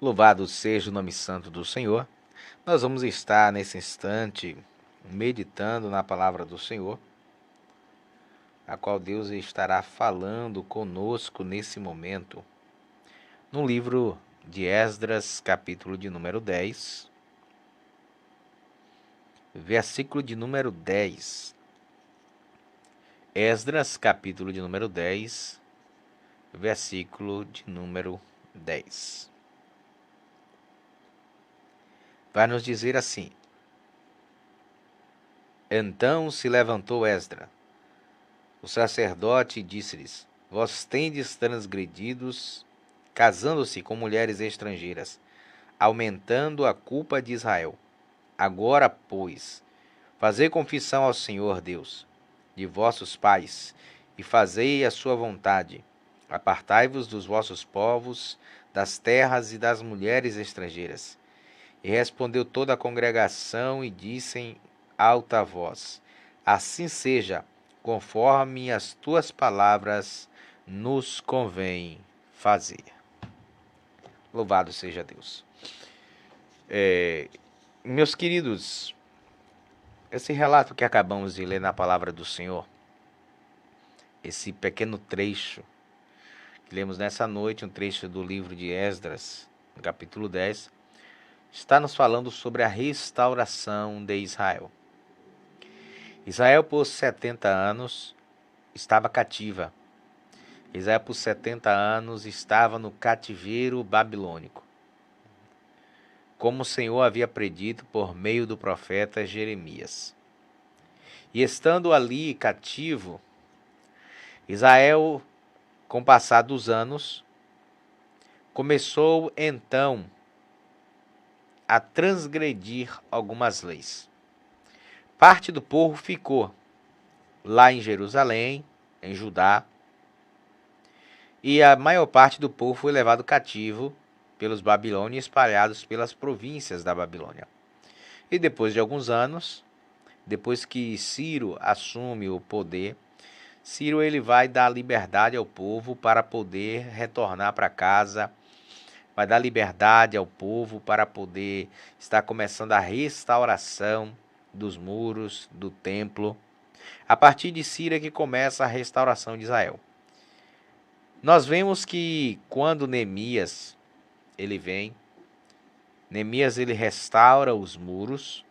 Louvado seja o nome santo do Senhor. Nós vamos estar nesse instante meditando na palavra do Senhor, a qual Deus estará falando conosco nesse momento, no livro de Esdras, capítulo de número 10, versículo de número 10. Esdras, capítulo de número 10, versículo de número 10. Vai nos dizer assim: Então se levantou Esdras, o sacerdote, e disse-lhes: Vós tendes transgredidos, casando-se com mulheres estrangeiras, aumentando a culpa de Israel. Agora, pois, fazei confissão ao Senhor Deus de vossos pais, e fazei a sua vontade. Apartai-vos dos vossos povos, das terras e das mulheres estrangeiras. E respondeu toda a congregação e disse em alta voz: Assim seja, conforme as tuas palavras nos convém fazer. Louvado seja Deus. Meus queridos, esse relato que acabamos de ler na palavra do Senhor, esse pequeno trecho que lemos nessa noite, um trecho do livro de Esdras, no capítulo 10, está nos falando sobre a restauração de Israel. Israel, por 70 anos, estava cativa. Israel, por 70 anos, estava no cativeiro babilônico, como o Senhor havia predito por meio do profeta Jeremias. E estando ali cativo, Israel, com o passar dos anos, começou então a transgredir algumas leis. Parte do povo ficou lá em Jerusalém, em Judá, e a maior parte do povo foi levado cativo pelos babilônios, espalhados pelas províncias da Babilônia. E depois de alguns anos, depois que Ciro assume o poder, Ciro ele vai dar liberdade ao povo para poder retornar para casa, vai dar liberdade ao povo para poder estar começando a restauração dos muros do templo. A partir de Ciro é que começa a restauração de Israel. Nós vemos que quando Neemias ele vem, Neemias ele restaura os muros,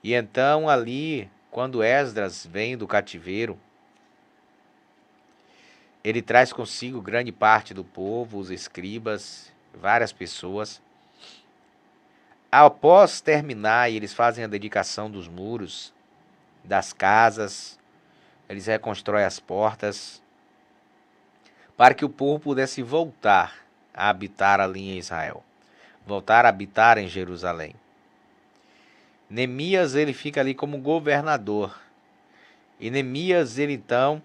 e então ali, quando Esdras vem do cativeiro, ele traz consigo grande parte do povo, os escribas, várias pessoas. Após terminar, eles fazem a dedicação dos muros, das casas, eles reconstroem as portas, para que o povo pudesse voltar a habitar ali em Israel, voltar a habitar em Jerusalém. Neemias ele fica ali como governador, e Neemias ele então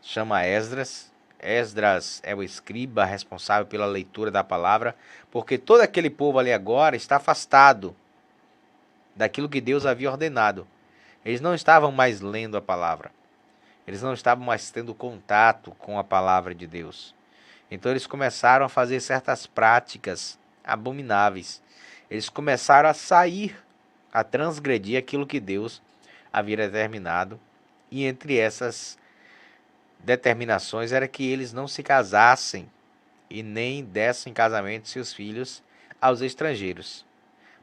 chama Esdras. Esdras é o escriba responsável pela leitura da palavra, porque todo aquele povo ali agora está afastado daquilo que Deus havia ordenado. Eles não estavam mais lendo a palavra. Eles não estavam mais tendo contato com a palavra de Deus. Então eles começaram a fazer certas práticas abomináveis. Eles começaram a sair, a transgredir aquilo que Deus havia determinado. E entre essas determinações era que eles não se casassem e nem dessem em casamento seus filhos aos estrangeiros,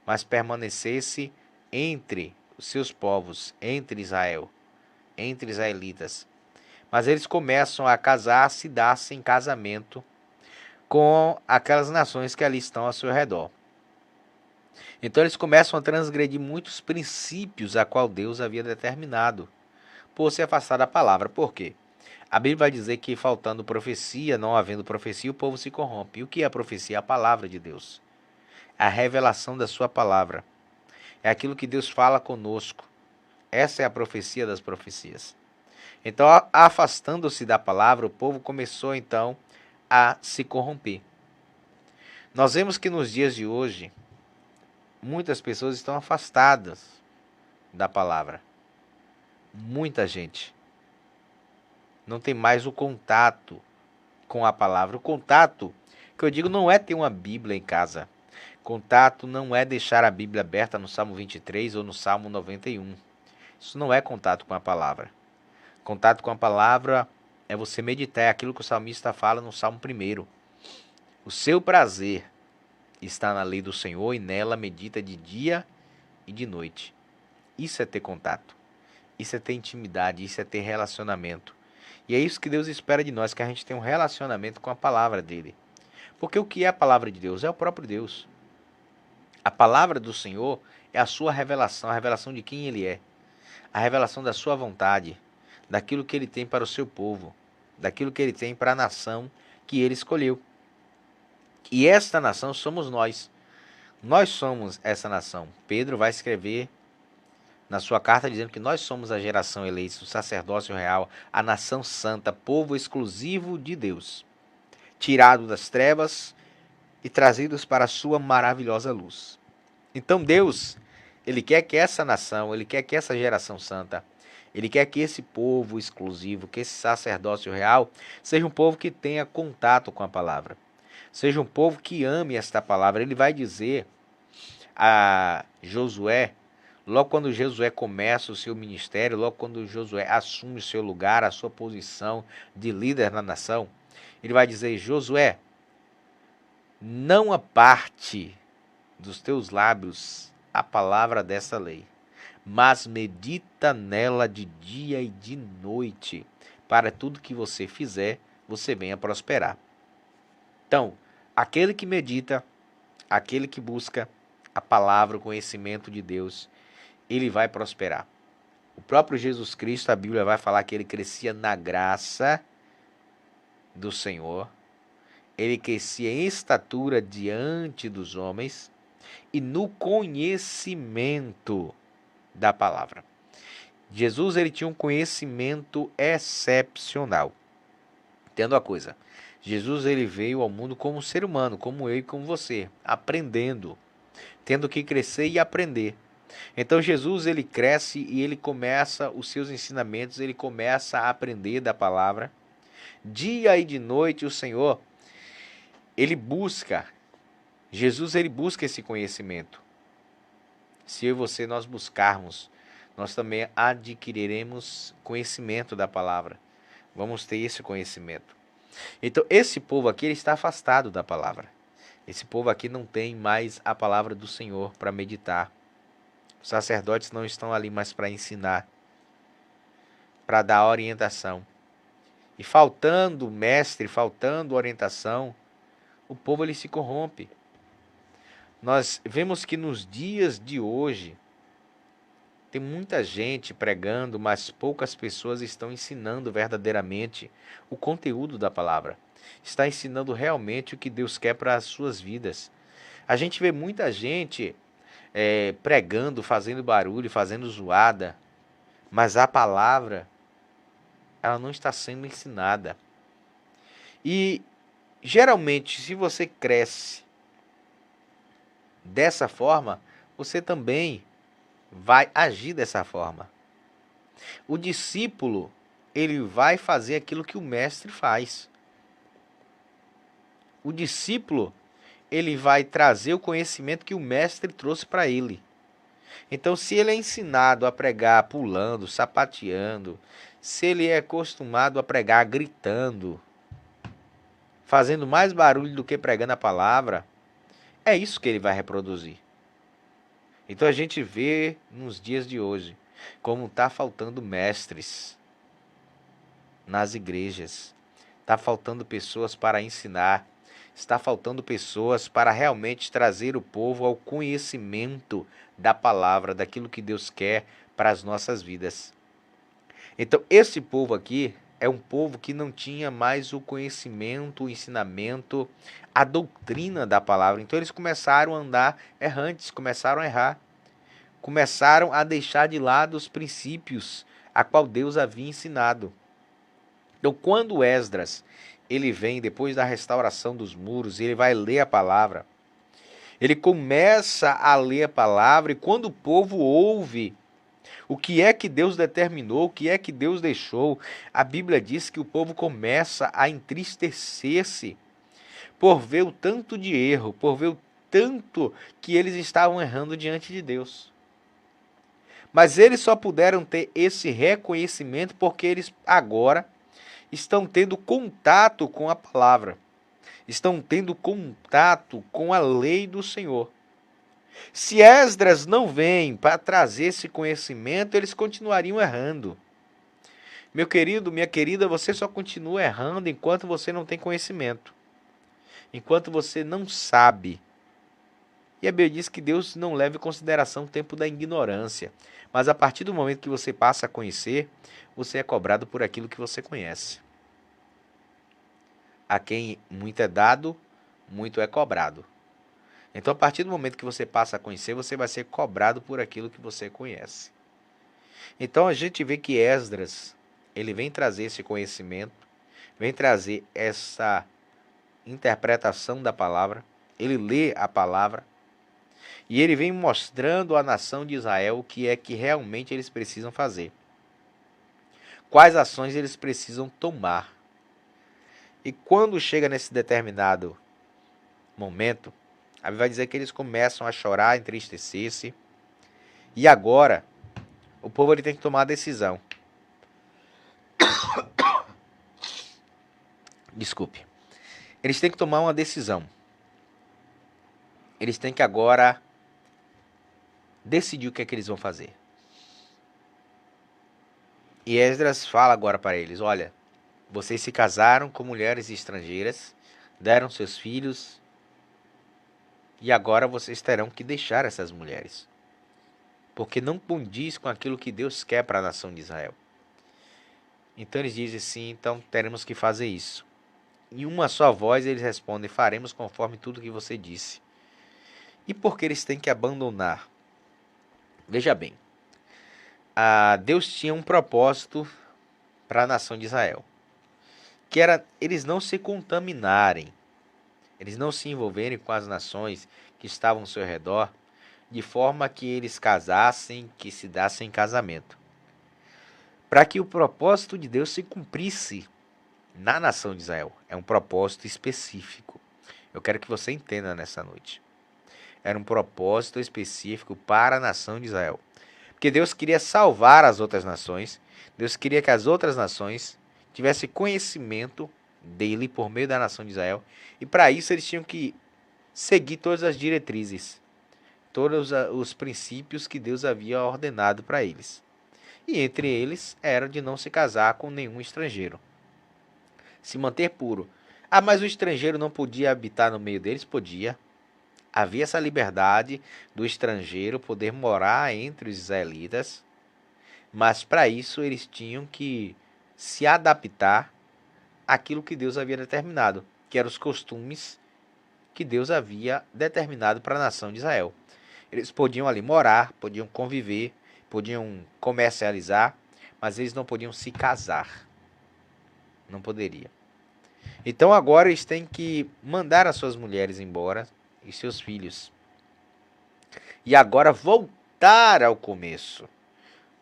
mas permanecesse entre os seus povos, entre Israel, entre israelitas. Mas eles começam a casar-se e dar-se em casamento com aquelas nações que ali estão ao seu redor. Então eles começam a transgredir muitos princípios a qual Deus havia determinado, por se afastar da palavra. Por quê? A Bíblia vai dizer que faltando profecia, não havendo profecia, o povo se corrompe. E o que é a profecia? A palavra de Deus. A revelação da sua palavra. É aquilo que Deus fala conosco. Essa é a profecia das profecias. Então, afastando-se da palavra, o povo começou então a se corromper. Nós vemos que nos dias de hoje, muitas pessoas estão afastadas da palavra. Muita gente não tem mais o contato com a palavra. O contato que eu digo não é ter uma Bíblia em casa. Contato não é deixar a Bíblia aberta no Salmo 23 ou no Salmo 91. Isso não é contato com a palavra. Contato com a palavra é você meditar, é aquilo que o salmista fala no Salmo 1. O seu prazer está na lei do Senhor e nela medita de dia e de noite. Isso é ter contato. Isso é ter intimidade, isso é ter relacionamento. E é isso que Deus espera de nós, que a gente tenha um relacionamento com a palavra dele. Porque o que é a palavra de Deus? É o próprio Deus. A palavra do Senhor é a sua revelação, a revelação de quem ele é. A revelação da sua vontade, daquilo que ele tem para o seu povo, daquilo que ele tem para a nação que ele escolheu. E esta nação somos nós. Nós somos essa nação. Pedro vai escrever na sua carta dizendo que nós somos a geração eleita, o sacerdócio real, a nação santa, povo exclusivo de Deus, tirado das trevas e trazidos para a sua maravilhosa luz. Então Deus, ele quer que essa nação, ele quer que essa geração santa, ele quer que esse povo exclusivo, que esse sacerdócio real, seja um povo que tenha contato com a palavra. Seja um povo que ame esta palavra. Ele vai dizer a Josué, logo quando Josué começa o seu ministério, logo quando Josué assume o seu lugar, a sua posição de líder na nação, ele vai dizer: Josué, não aparte dos teus lábios a palavra dessa lei, mas medita nela de dia e de noite, para tudo que você fizer, você venha prosperar. Então, aquele que medita, aquele que busca a palavra, o conhecimento de Deus, ele vai prosperar. O próprio Jesus Cristo, a Bíblia vai falar que ele crescia na graça do Senhor, ele crescia em estatura diante dos homens e no conhecimento da palavra. Jesus, ele tinha um conhecimento excepcional. Entenda uma coisa, Jesus, ele veio ao mundo como um ser humano, como eu e como você, aprendendo, tendo que crescer e aprender. Então Jesus, ele cresce e ele começa os seus ensinamentos, ele começa a aprender da palavra. Dia e de noite o Senhor, ele busca, Jesus, ele busca esse conhecimento. Se eu e você nós buscarmos, nós também adquiriremos conhecimento da palavra. Vamos ter esse conhecimento. Então esse povo aqui, ele está afastado da palavra. Esse povo aqui não tem mais a palavra do Senhor para meditar. Os sacerdotes não estão ali mais para ensinar, para dar orientação. E faltando mestre, faltando orientação, o povo ele se corrompe. Nós vemos que nos dias de hoje, tem muita gente pregando, mas poucas pessoas estão ensinando verdadeiramente o conteúdo da palavra. Está ensinando realmente o que Deus quer para as suas vidas. A gente vê muita gente pregando, fazendo barulho, fazendo zoada, mas a palavra, ela não está sendo ensinada. E geralmente, se você cresce dessa forma, você também vai agir dessa forma. O discípulo, ele vai fazer aquilo que o mestre faz. O discípulo, ele vai trazer o conhecimento que o mestre trouxe para ele. Então, se ele é ensinado a pregar pulando, sapateando, se ele é acostumado a pregar gritando, fazendo mais barulho do que pregando a palavra, é isso que ele vai reproduzir. Então a gente vê nos dias de hoje como está faltando mestres nas igrejas, está faltando pessoas para ensinar, está faltando pessoas para realmente trazer o povo ao conhecimento da palavra, daquilo que Deus quer para as nossas vidas. Então esse povo aqui é um povo que não tinha mais o conhecimento, o ensinamento, a doutrina da palavra. Então eles começaram a andar errantes, começaram a errar. Começaram a deixar de lado os princípios a qual Deus havia ensinado. Então quando Esdras, ele vem depois da restauração dos muros, ele vai ler a palavra. Ele começa a ler a palavra e quando o povo ouve o que é que Deus determinou, o que é que Deus deixou, a Bíblia diz que o povo começa a entristecer-se, por ver o tanto de erro, por ver o tanto que eles estavam errando diante de Deus. Mas eles só puderam ter esse reconhecimento porque eles agora estão tendo contato com a palavra, estão tendo contato com a lei do Senhor. Se Esdras não vem para trazer esse conhecimento, eles continuariam errando. Meu querido, minha querida, você só continua errando enquanto você não tem conhecimento, enquanto você não sabe. E a Bíblia diz que Deus não leva em consideração o tempo da ignorância. Mas a partir do momento que você passa a conhecer, você é cobrado por aquilo que você conhece. A quem muito é dado, muito é cobrado. Então, a partir do momento que você passa a conhecer, você vai ser cobrado por aquilo que você conhece. Então, a gente vê que Esdras, ele vem trazer esse conhecimento, vem trazer essa interpretação da palavra, ele lê a palavra, e ele vem mostrando à nação de Israel o que é que realmente eles precisam fazer. Quais ações eles precisam tomar. E quando chega nesse determinado momento, a Bíblia vai dizer que eles começam a chorar, entristecer-se. E agora, o povo ele tem que tomar a decisão. Desculpe. Eles têm que tomar uma decisão. Eles têm que agora decidir o que é que eles vão fazer. E Esdras fala agora para eles: olha, vocês se casaram com mulheres estrangeiras, deram seus filhos, e agora vocês terão que deixar essas mulheres, porque não condiz com aquilo que Deus quer para a nação de Israel. Então eles dizem sim, então teremos que fazer isso. Em uma só voz eles respondem: faremos conforme tudo que você disse. E por que eles têm que abandonar? Veja bem, Deus tinha um propósito para a nação de Israel, que era eles não se contaminarem, eles não se envolverem com as nações que estavam ao seu redor, de forma que eles casassem, que se dassem casamento, para que o propósito de Deus se cumprisse na nação de Israel. É um propósito específico. Eu quero que você entenda nessa noite. Era um propósito específico para a nação de Israel. Porque Deus queria salvar as outras nações. Deus queria que as outras nações tivessem conhecimento dele por meio da nação de Israel. E para isso eles tinham que seguir todas as diretrizes, todos os princípios que Deus havia ordenado para eles. E entre eles era de não se casar com nenhum estrangeiro. Se manter puro. Mas o estrangeiro não podia habitar no meio deles? Podia. Havia essa liberdade do estrangeiro poder morar entre os israelitas, mas para isso eles tinham que se adaptar àquilo que Deus havia determinado, que eram os costumes que Deus havia determinado para a nação de Israel. Eles podiam ali morar, podiam conviver, podiam comercializar, mas eles não podiam se casar. Não poderia. Então agora eles têm que mandar as suas mulheres embora e seus filhos. E agora voltar ao começo.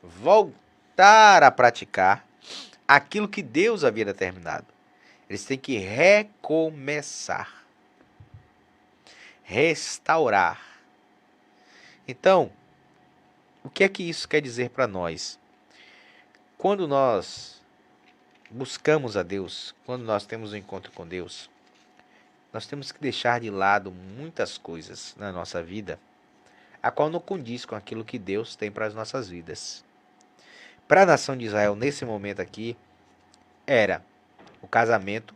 Voltar a praticar aquilo que Deus havia determinado. Eles têm que recomeçar. Restaurar. Então, o que é que isso quer dizer para nós? Quando nós buscamos a Deus, quando nós temos um encontro com Deus, nós temos que deixar de lado muitas coisas na nossa vida, a qual não condiz com aquilo que Deus tem para as nossas vidas. Para a nação de Israel, nesse momento aqui, era o casamento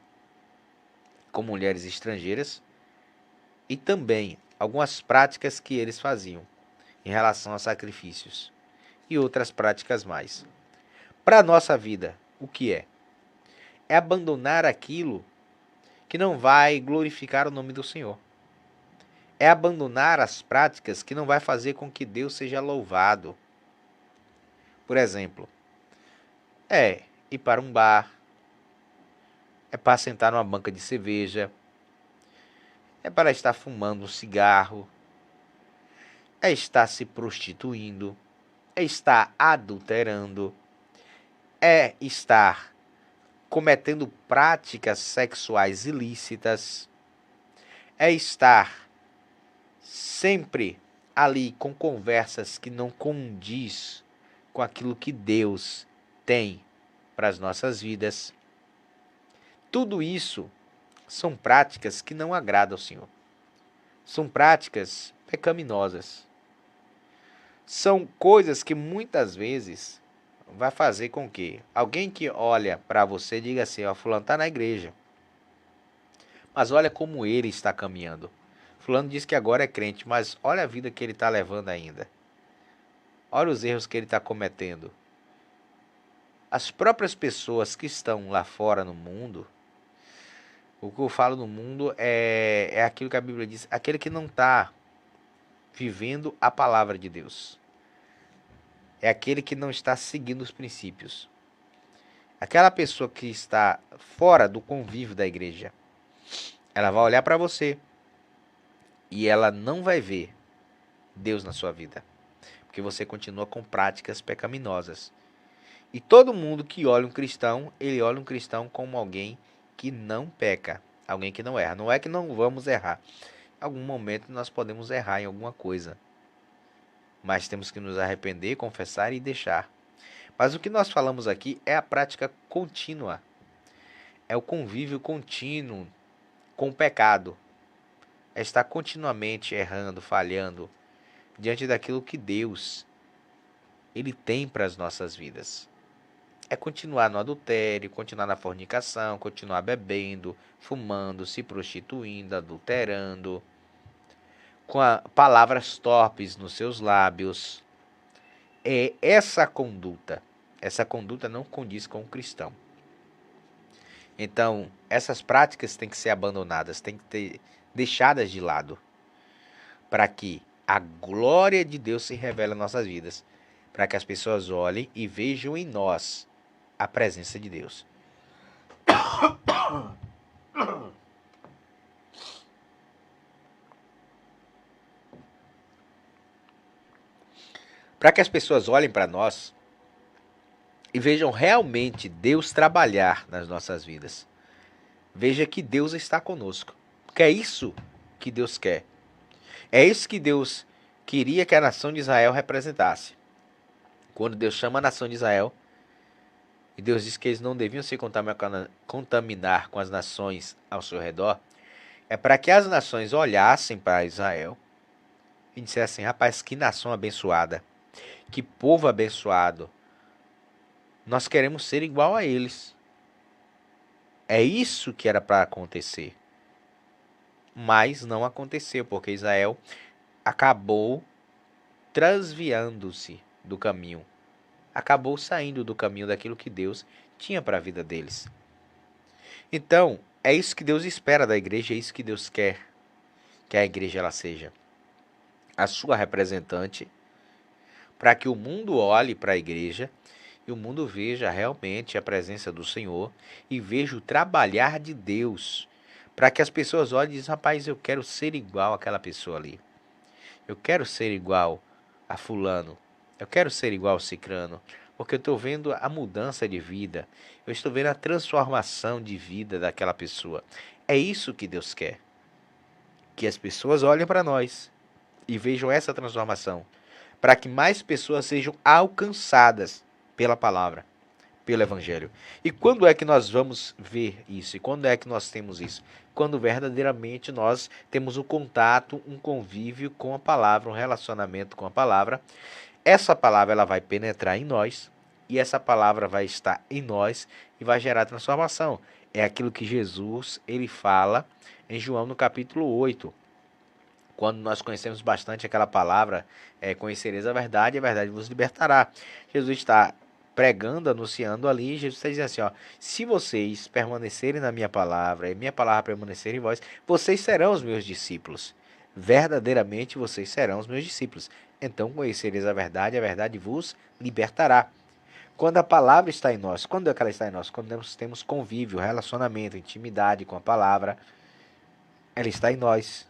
com mulheres estrangeiras e também algumas práticas que eles faziam em relação a sacrifícios e outras práticas mais. Para a nossa vida, o que é? É abandonar aquilo que não vai glorificar o nome do Senhor. É abandonar as práticas que não vai fazer com que Deus seja louvado. Por exemplo, ir para um bar, é para sentar numa banca de cerveja, é para estar fumando um cigarro, é estar se prostituindo, é estar adulterando, é estar cometendo práticas sexuais ilícitas. é estar sempre ali com conversas que não condiz com aquilo que Deus tem para as nossas vidas. Tudo isso são práticas que não agradam ao Senhor. São práticas pecaminosas. São coisas que muitas vezes vai fazer com que alguém que olha para você diga assim, ó, fulano está na igreja, mas olha como ele está caminhando. Fulano diz que agora é crente, mas olha a vida que ele está levando ainda. Olha os erros que ele está cometendo. As próprias pessoas que estão lá fora no mundo, o que eu falo no mundo é aquilo que a Bíblia diz, aquele que não está vivendo a palavra de Deus. É aquele que não está seguindo os princípios. Aquela pessoa que está fora do convívio da igreja, ela vai olhar para você e ela não vai ver Deus na sua vida, porque você continua com práticas pecaminosas. E todo mundo que olha um cristão, ele olha um cristão como alguém que não peca, alguém que não erra. Não é que não vamos errar. Em algum momento nós podemos errar em alguma coisa, mas temos que nos arrepender, confessar e deixar. Mas o que nós falamos aqui é a prática contínua, é o convívio contínuo com o pecado, é estar continuamente errando, falhando diante daquilo que Deus ele tem para as nossas vidas. É continuar no adultério, continuar na fornicação, continuar bebendo, fumando, se prostituindo, adulterando, com palavras torpes nos seus lábios. É essa conduta. Essa conduta não condiz com o cristão. Então, essas práticas têm que ser abandonadas, têm que ser deixadas de lado, para que a glória de Deus se revele nas nossas vidas, para que as pessoas olhem e vejam em nós a presença de Deus. Para que as pessoas olhem para nós e vejam realmente Deus trabalhar nas nossas vidas. Veja que Deus está conosco. Porque é isso que Deus quer. É isso que Deus queria que a nação de Israel representasse. Quando Deus chama a nação de Israel, e Deus diz que eles não deviam se contaminar com as nações ao seu redor, é para que as nações olhassem para Israel e dissessem, rapaz, que nação abençoada, que povo abençoado, nós queremos ser igual a eles. É isso que era para acontecer. Mas não aconteceu, porque Israel acabou transviando-se do caminho. Acabou saindo do caminho daquilo que Deus tinha para a vida deles. Então, é isso que Deus espera da igreja, é isso que Deus quer que a igreja ela seja a sua representante, para que o mundo olhe para a igreja e o mundo veja realmente a presença do Senhor e veja o trabalhar de Deus, para que as pessoas olhem e dizem, rapaz, eu quero ser igual àquela pessoa ali. Eu quero ser igual a fulano. Eu quero ser igual a cicrano. Porque eu estou vendo a mudança de vida. Eu estou vendo a transformação de vida daquela pessoa. É isso que Deus quer. Que as pessoas olhem para nós e vejam essa transformação. Para que mais pessoas sejam alcançadas pela palavra, pelo Evangelho. E quando é que nós vamos ver isso? E quando é que nós temos isso? Quando verdadeiramente nós temos um contato, um convívio com a palavra, um relacionamento com a palavra. Essa palavra ela vai penetrar em nós e essa palavra vai estar em nós e vai gerar transformação. É aquilo que Jesus ele fala em João no capítulo 8. Quando nós conhecemos bastante aquela palavra, conhecereis a verdade vos libertará. Jesus está pregando, anunciando ali, Jesus está dizendo assim, ó, se vocês permanecerem na minha palavra e minha palavra permanecer em vós, vocês serão os meus discípulos. Verdadeiramente vocês serão os meus discípulos. Então conhecereis a verdade vos libertará. Quando a palavra está em nós, quando é que ela está em nós? Quando nós temos convívio, relacionamento, intimidade com a palavra, ela está em nós.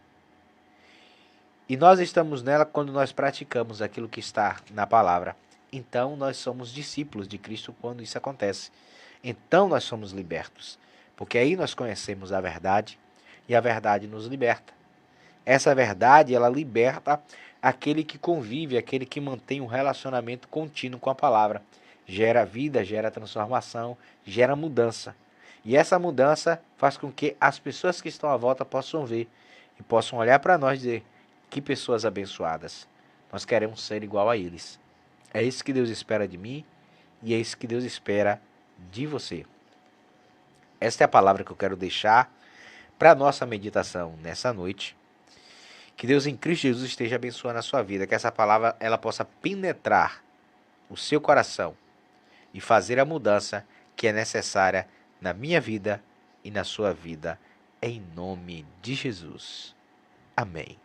E nós estamos nela quando nós praticamos aquilo que está na palavra. Então nós somos discípulos de Cristo quando isso acontece. Então nós somos libertos. Porque aí nós conhecemos a verdade e a verdade nos liberta. Essa verdade, ela liberta aquele que convive, aquele que mantém um relacionamento contínuo com a palavra. Gera vida, gera transformação, gera mudança. E essa mudança faz com que as pessoas que estão à volta possam ver e possam olhar para nós e dizer: que pessoas abençoadas. Nós queremos ser igual a eles. É isso que Deus espera de mim e é isso que Deus espera de você. Esta é a palavra que eu quero deixar para a nossa meditação nessa noite. Que Deus em Cristo Jesus esteja abençoando a sua vida, que essa palavra ela possa penetrar o seu coração e fazer a mudança que é necessária na minha vida e na sua vida, em nome de Jesus. Amém.